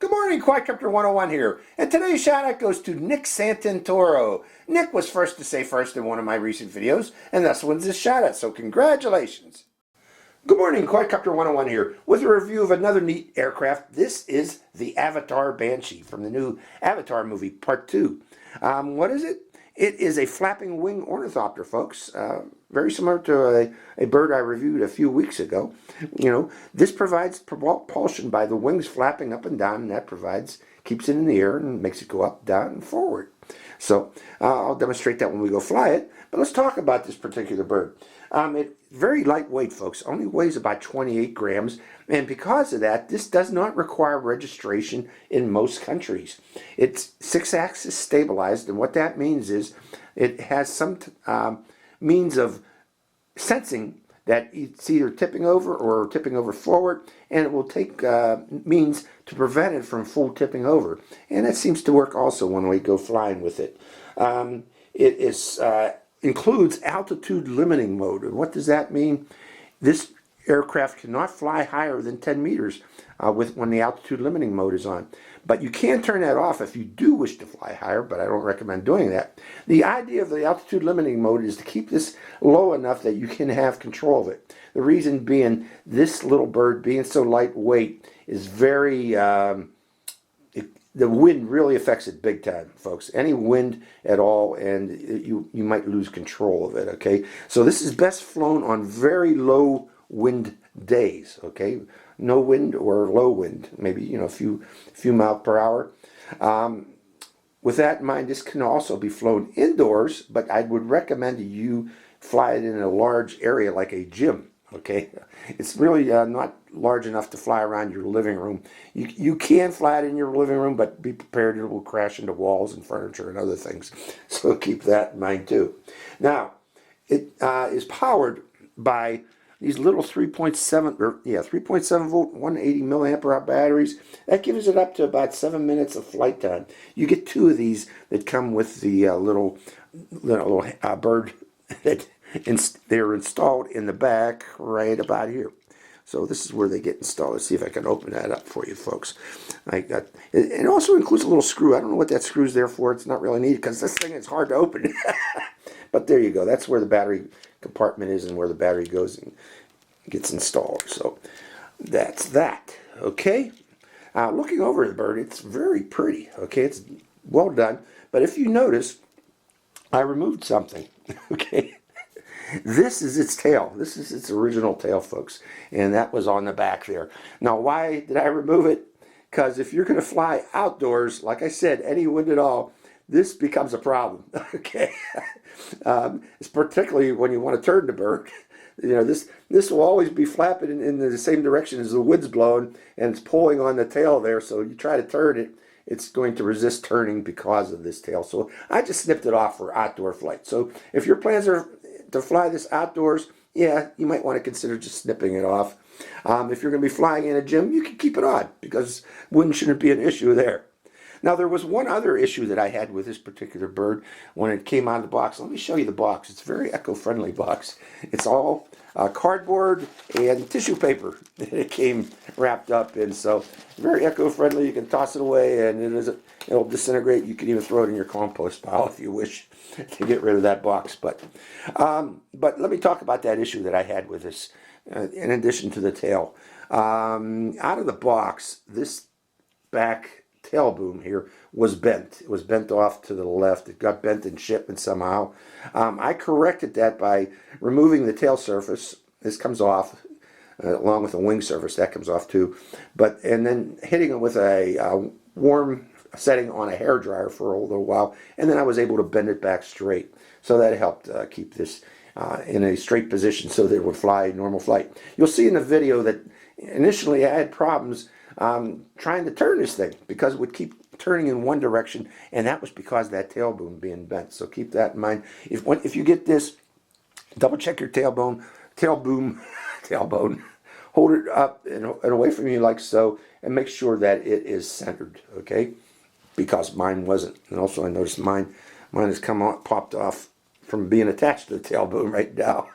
Good morning, Quadcopter 101 here, and today's shout out goes to Nick Santantoro. Nick was first to say first in one of my recent videos, and thus wins this shout out, so congratulations. Good morning, Quadcopter 101 here, with a review of another neat aircraft. This is the Avatar Banshee from the new Avatar movie, Part 2. What is it? It is a flapping wing ornithopter, folks. Very similar to a bird I reviewed a few weeks ago. This provides propulsion by the wings flapping up and down, and that keeps it in the air and makes it go up, down, and forward. So I'll demonstrate that when we go fly it. But let's talk about this particular bird. It's very lightweight, folks. Only weighs about 28 grams. And because of that, this does not require registration in most countries. It's 6-axis stabilized, and what that means is it has some means of sensing that it's either tipping over or tipping over forward, and it will take means to prevent it from full tipping over. And that seems to work also when we go flying with it. Includes altitude limiting mode. And what does that mean? This aircraft cannot fly higher than 10 meters when the altitude limiting mode is on. But you can turn that off if you do wish to fly higher, but I don't recommend doing that. The idea of the altitude limiting mode is to keep this low enough that you can have control of it. The reason being, this little bird being so lightweight is very... the wind really affects it big time, folks. Any wind at all, and you might lose control of it, okay? So this is best flown on very low wind days, okay? No wind or low wind, maybe, a few miles per hour. With that in mind, this can also be flown indoors, but I would recommend you fly it in a large area like a gym. Okay, it's really not large enough to fly around your living room. You can fly it in your living room, but be prepared it will crash into walls and furniture and other things. So keep that in mind too. Now, it is powered by these little 3.7 volt, 180 milliamp hour batteries. That gives it up to about 7 minutes of flight time. You get two of these that come with the little bird that. They're installed in the back right about here. So this is where they get installed. Let's see if I can open that up for you folks. It also includes a little screw. I don't know what that screw's there for. It's not really needed because this thing is hard to open. But there you go. That's where the battery compartment is and where the battery goes and gets installed. So that's that. Okay. Looking over the bird, it's very pretty. Okay, it's well done. But if you notice, I removed something. Okay. This is its tail. This is its original tail, folks. And that was on the back there. Now, why did I remove it? Because if you're going to fly outdoors, like I said, any wind at all, this becomes a problem. Okay. It's particularly when you want to turn the bird. This will always be flapping in the same direction as the wind's blowing, and it's pulling on the tail there. So you try to turn it, it's going to resist turning because of this tail. So I just snipped it off for outdoor flight. So if your plans are to fly this outdoors, yeah, you might want to consider just snipping it off. If you're going to be flying in a gym, you can keep it on because wind shouldn't be an issue there. Now, there was one other issue that I had with this particular bird when it came out of the box. Let me show you the box. It's a very eco-friendly box. It's all cardboard and tissue paper that it came wrapped up in. So very eco-friendly. You can toss it away and it'll disintegrate. You can even throw it in your compost pile if you wish to get rid of that box. But let me talk about that issue that I had with this in addition to the tail. Out of the box, this back tail boom here was bent. It was bent off to the left. It got bent in shipment somehow. I corrected that by removing the tail surface. This comes off along with the wing surface. That comes off too. And then hitting it with a warm setting on a hairdryer for a little while, and then I was able to bend it back straight. So that helped keep this in a straight position so that it would fly normal flight. You'll see in the video that initially I had problems trying to turn this thing because it would keep turning in one direction, and that was because of that tail boom being bent. So keep that in mind. If you get this, double check your tail boom, hold it up and away from you like so, and make sure that it is centered, okay? Because mine wasn't. And also I noticed mine has popped off from being attached to the tail boom right now.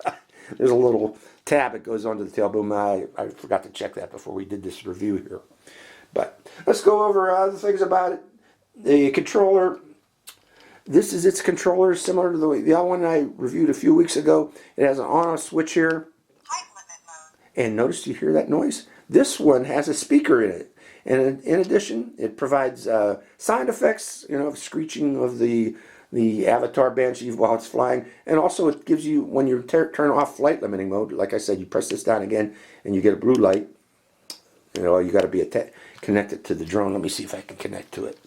There's a little tab that goes onto the tail boom. I forgot to check that before we did this review here. But let's go over other things about it. The controller, this is its controller, similar to the other one I reviewed a few weeks ago. It has an on-off switch here. And notice, you hear that noise? This one has a speaker in it. And in addition, it provides sound effects, screeching of the Avatar Banshee while it's flying. And also it gives you, when you turn off flight limiting mode, like I said, you press this down again and you get a blue light. You got to be connected to the drone. Let me see if I can connect to it.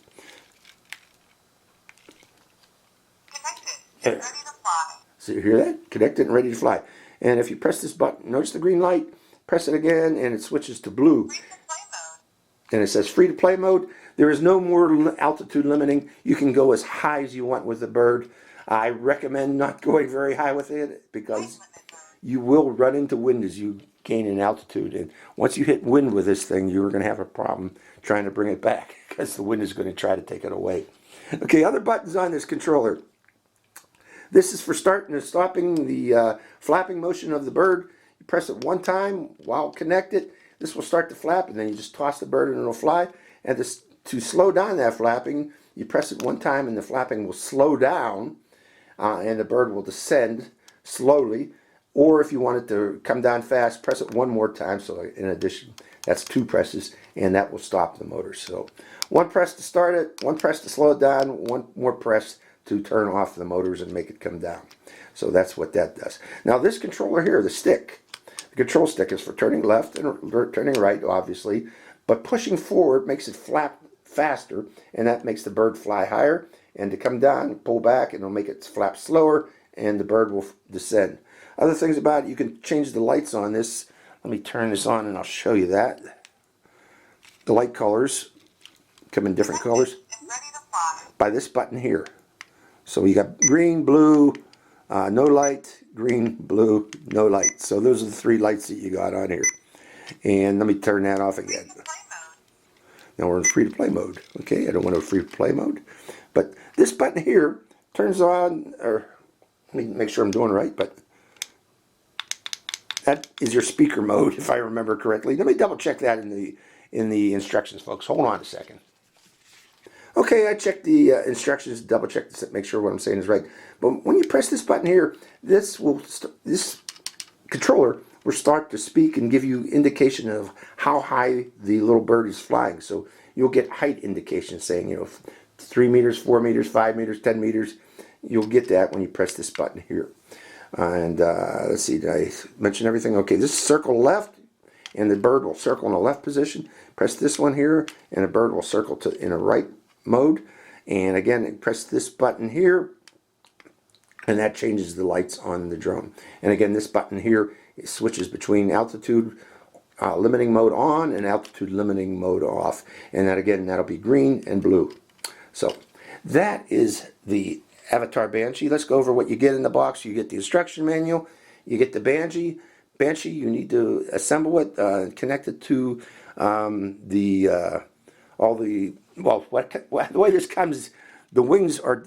Connected, ready to fly. So you hear that? Connected and ready to fly. And if you press this button, notice the green light, press it again, and it switches to blue. Free to play mode. And it says free to play mode. There is no more altitude limiting. You can go as high as you want with the bird. I recommend not going very high with it because you will run into wind as you gain in altitude. And once you hit wind with this thing, you're going to have a problem trying to bring it back because the wind is going to try to take it away. Okay, other buttons on this controller. This is for starting and stopping the flapping motion of the bird. You press it one time while connected. This will start to flap, and then you just toss the bird and it'll fly. And to slow down that flapping, you press it one time and the flapping will slow down, and the bird will descend slowly. Or if you want it to come down fast, press it one more time. So in addition, that's 2 presses, and that will stop the motor. So 1 press to start it, 1 press to slow it down, 1 more press to turn off the motors and make it come down. So that's what that does. Now this controller here, the stick, the control stick is for turning left and turning right, obviously, but pushing forward makes it flap faster, and that makes the bird fly higher. And to come down, pull back, and it'll make it flap slower, and the bird will descend. Other things about it, you can change the lights on this. Let me turn this on and I'll show you that. The light colors come in different colors by this button here. So you got green, blue, no light, green, blue, no light. So those are the 3 lights that you got on here. And let me turn that off again. Now we're in free to play mode. Okay, I don't want to free to play mode. But this button here turns on, or let me make sure I'm doing right, but that is your speaker mode, if I remember correctly. Let me double check that in the instructions, folks. Hold on a second. Okay, I checked the instructions, double checked to make sure what I'm saying is right. But when you press this button here, this controller will start to speak and give you indication of how high the little bird is flying. So you'll get height indications saying, 3 meters, 4 meters, 5 meters, 10 meters. You'll get that when you press this button here. And let's see, did I mention everything? Okay, this is circle left, and the bird will circle in the left position. Press this one here, and the bird will circle in a right mode. And again, press this button here, and that changes the lights on the drone. And again, this button here switches between altitude limiting mode on and altitude limiting mode off. And that again, that'll be green and blue. So that is the Avatar Banshee. Let's go over what you get in the box. You get the instruction manual. You get the Banshee. You need to assemble it, connect it to the way this comes. The wings are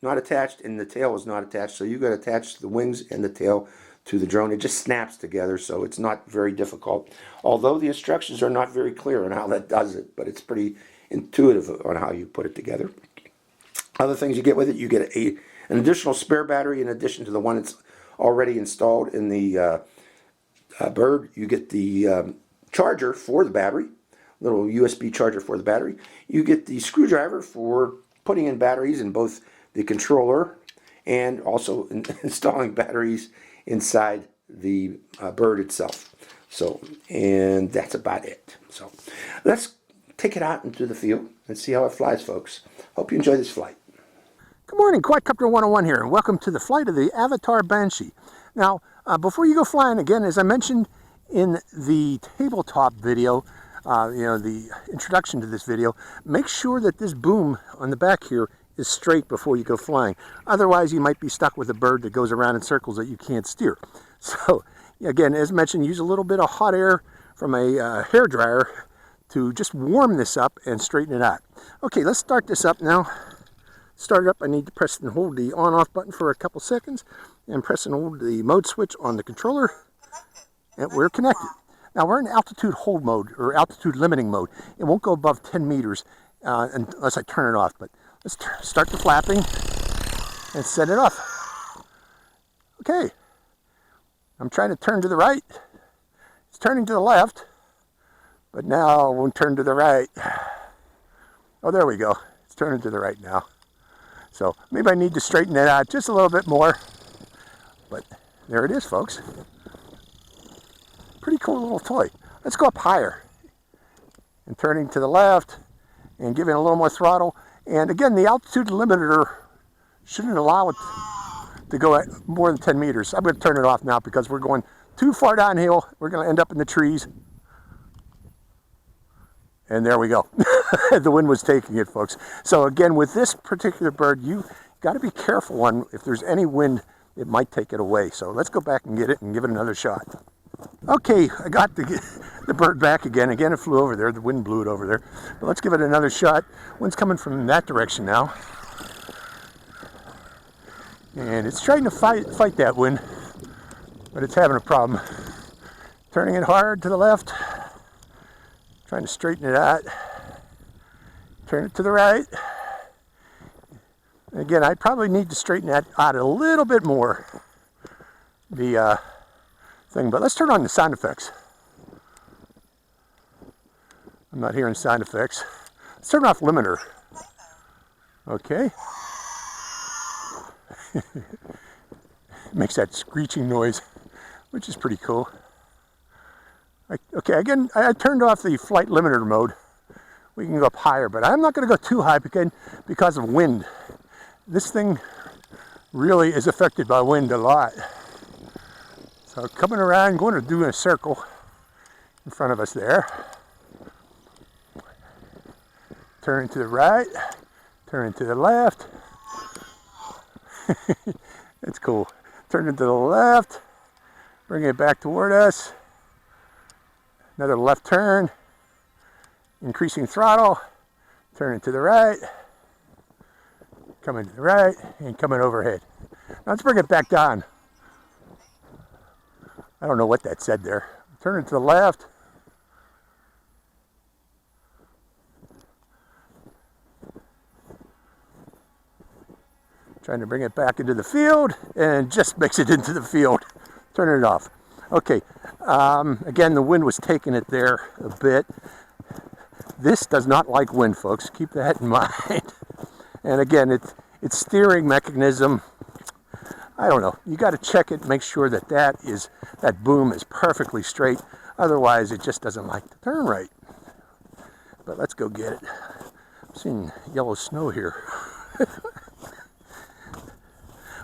not attached, and the tail is not attached. So you got to attach the wings and the tail to the drone. It just snaps together, so it's not very difficult. Although the instructions are not very clear on how that does it, but it's pretty intuitive on how you put it together. Other things you get with it, you get an additional spare battery in addition to the one that's already installed in the bird. You get the charger for the battery, little USB charger for the battery. You get the screwdriver for putting in batteries in both the controller and also installing batteries inside the bird itself. So, and that's about it. So let's take it out into the field and see how it flies, folks. Hope you enjoy this flight. Good morning, Quadcopter 101 here, and welcome to the flight of the Avatar Banshee. Now, before you go flying, again, as I mentioned in the tabletop video, the introduction to this video, make sure that this boom on the back here is straight before you go flying. Otherwise, you might be stuck with a bird that goes around in circles that you can't steer. So, again, as mentioned, use a little bit of hot air from a hair dryer to just warm this up and straighten it out. Okay, let's start this up now. Start it up, I need to press and hold the on-off button for a couple seconds and press and hold the mode switch on the controller, and we're connected. Now we're in altitude hold mode, or altitude limiting mode. It won't go above 10 meters unless I turn it off. But let's start the flapping and set it off. Okay. I'm trying to turn to the right. It's turning to the left. But now it won't turn to the right. Oh, there we go. It's turning to the right now. So maybe I need to straighten it out just a little bit more. But there it is, folks. Pretty cool little toy. Let's go up higher. And turning to the left and giving a little more throttle. And again, the altitude limiter shouldn't allow it to go at more than 10 meters. I'm going to turn it off now because we're going too far downhill. We're going to end up in the trees. And there we go. The wind was taking it, folks. So again, with this particular bird, you got to be careful on if there's any wind, it might take it away. So let's go back and get it and give it another shot. Okay, I got the bird back again. Again, it flew over there. The wind blew it over there. But let's give it another shot. Wind's coming from that direction now. And it's trying to fight that wind, but it's having a problem. Turning it hard to the left. Trying to straighten it out. Turn it to the right. And again, I probably need to straighten that out a little bit more. The thing, but let's turn on the sound effects. I'm not hearing sound effects. Let's turn off limiter. Okay. Makes that screeching noise, which is pretty cool. Okay, again, I turned off the flight limiter mode. We can go up higher, but I'm not going to go too high because of wind. This thing really is affected by wind a lot. So coming around, going to do a circle in front of us there. Turning to the right, turning to the left. It's cool. Turning to the left, bring it back toward us. Another left turn, increasing throttle, turning to the right, coming to the right, and coming overhead. Now let's bring it back down. I don't know what that said there. Turning to the left. Trying to bring it back into the field, and just makes it into the field. Turning it off. Okay, again, the wind was taking it there a bit. This does not like wind, folks. Keep that in mind. And again, its steering mechanism, I don't know. You got to check it, make sure that that boom is perfectly straight. Otherwise, it just doesn't like to turn right. But let's go get it. I'm seeing yellow snow here.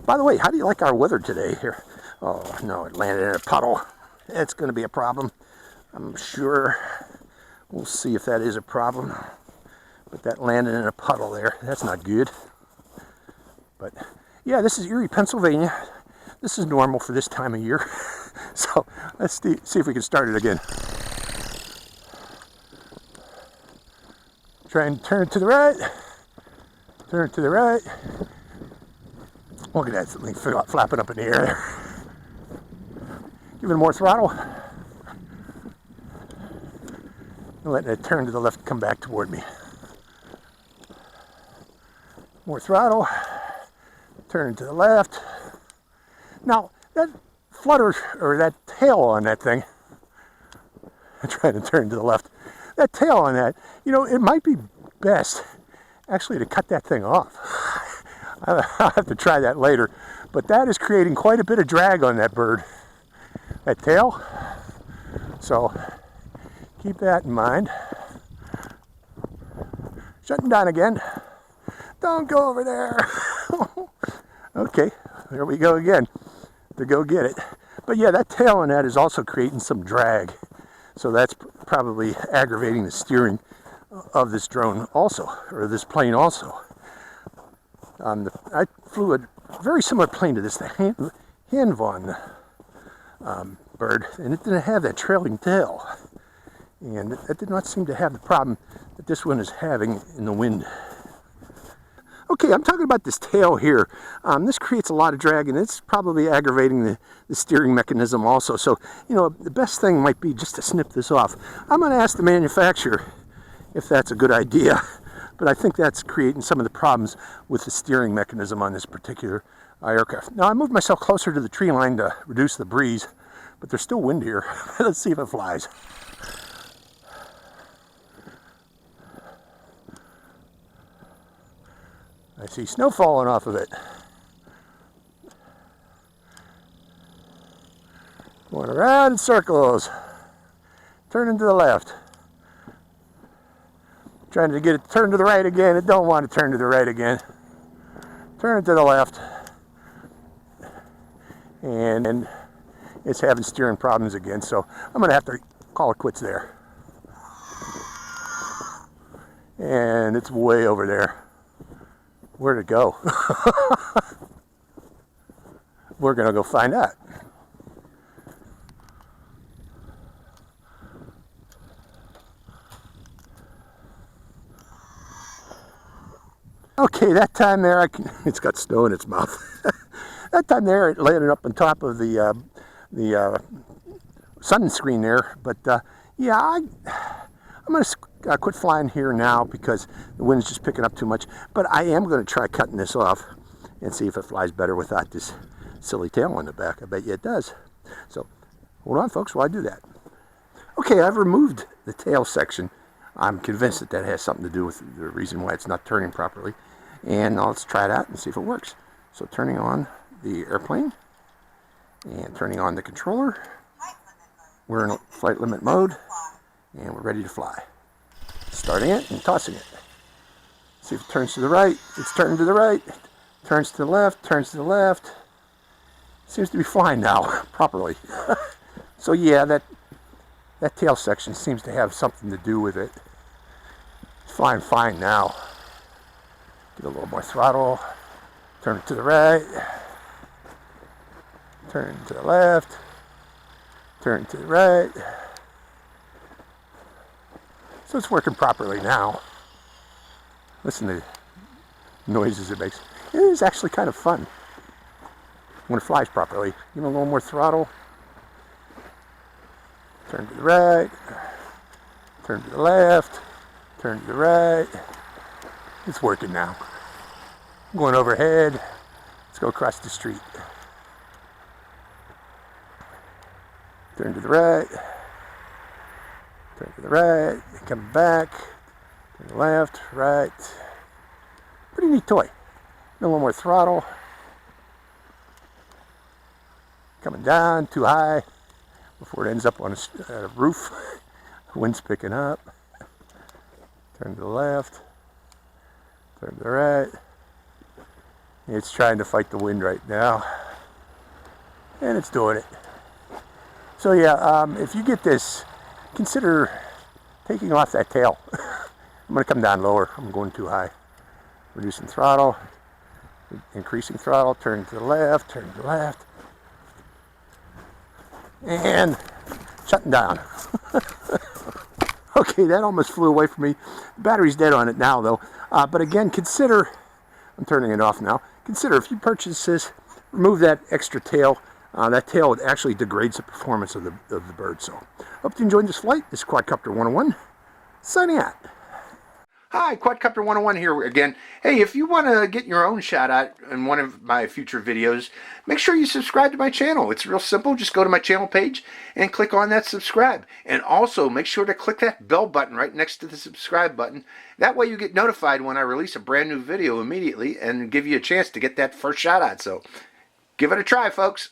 By the way, how do you like our weather today here? Oh, no, it landed in a puddle. It's going to be a problem, I'm sure. We'll see if that is a problem. But that landed in a puddle there. That's not good. But, yeah, this is Erie, Pennsylvania. This is normal for this time of year. So, let's see if we can start it again. Try and turn it to the right. Turn it to the right. Look at that thing flapping up in the air there. Give it more throttle. And letting it turn to the left, come back toward me. More throttle. Turn to the left. Now, that flutter, or that tail on that thing, I'm trying to turn to the left. That tail on that, you know, it might be best actually to cut that thing off. I'll have to try that later. But that is creating quite a bit of drag on that bird. That tail. So keep that in mind. Shutting down again. Don't go over there. Okay, there we go again. To go get it. But yeah, that tail on that is also creating some drag. So that's probably aggravating the steering of this drone also, or this plane also. I flew a very similar plane to this, the Hanvon bird, and it didn't have that trailing tail. And it did not seem to have the problem that this one is having in the wind. Okay. Okay, I'm talking about this tail here. This creates a lot of drag, and it's probably aggravating the steering mechanism also. So, you know, the best thing might be just to snip this off. I'm going to ask the manufacturer if that's a good idea, but I think that's creating some of the problems with the steering mechanism on this particular aircraft. Now, I moved myself closer to the tree line to reduce the breeze, but there's still wind here. Let's see if it flies. I see snow falling off of it. Going around in circles. Turning to the left. Trying to get it to turn to the right again. It don't want to turn to the right again. Turn it to the left. And it's having steering problems again. So I'm going to have to call it quits there. And it's way over there. Where'd it go? We're going to go find out. Okay, that time there, it's got snow in its mouth. That time there, it landed up on top of the sunscreen there. But yeah, I'm going to quit flying here now because the wind's just picking up too much. But I am going to try cutting this off and see if it flies better without this silly tail on the back. I bet you it does. So hold on, folks, while I do that. Okay, I've removed the tail section. I'm convinced that that has something to do with the reason why it's not turning properly. And now let's try it out and see if it works. So turning on the airplane and turning on the controller. We're in flight limit mode and we're ready to fly. Starting it and tossing it. See if it turns to the right. It's turning to the right. Turns to the left. Turns to the left. Seems to be flying now properly. So yeah, that tail section seems to have something to do with it. It's flying fine now. Get a little more throttle. Turn it to the right. Turn to the left. Turn to the right. So it's working properly now. Listen to the noises it makes. It is actually kind of fun when it flies properly. Give it a little more throttle. Turn to the right. Turn to the left. Turn to the right. It's working now. I'm going overhead. Let's go across the street. Turn to the right. Turn to the right. Come back. Turn to the left, right. Pretty neat toy. A little more throttle. Coming down too high before it ends up on a roof. Wind's picking up. Turn to the left. Turn to the right. It's trying to fight the wind right now. And it's doing it. So yeah, if you get this, consider taking off that tail. I'm going to come down lower. I'm going too high. Reducing throttle. Increasing throttle. Turn to the left. Turn to the left. And shutting down. Okay, that almost flew away from me. The battery's dead on it now, though. But again, consider, I'm turning it off now. Consider if you purchase this, remove that extra tail. That tail actually degrades the performance of the bird. So, hope you enjoyed this flight. This is Quadcopter 101, signing out. Hi, Quadcopter 101 here again. Hey, if you want to get your own shout out in one of my future videos, make sure you subscribe to my channel. It's real simple. Just go to my channel page and click on that subscribe. And also make sure to click that bell button right next to the subscribe button. That way you get notified when I release a brand new video immediately and give you a chance to get that first shout out. So give it a try, folks.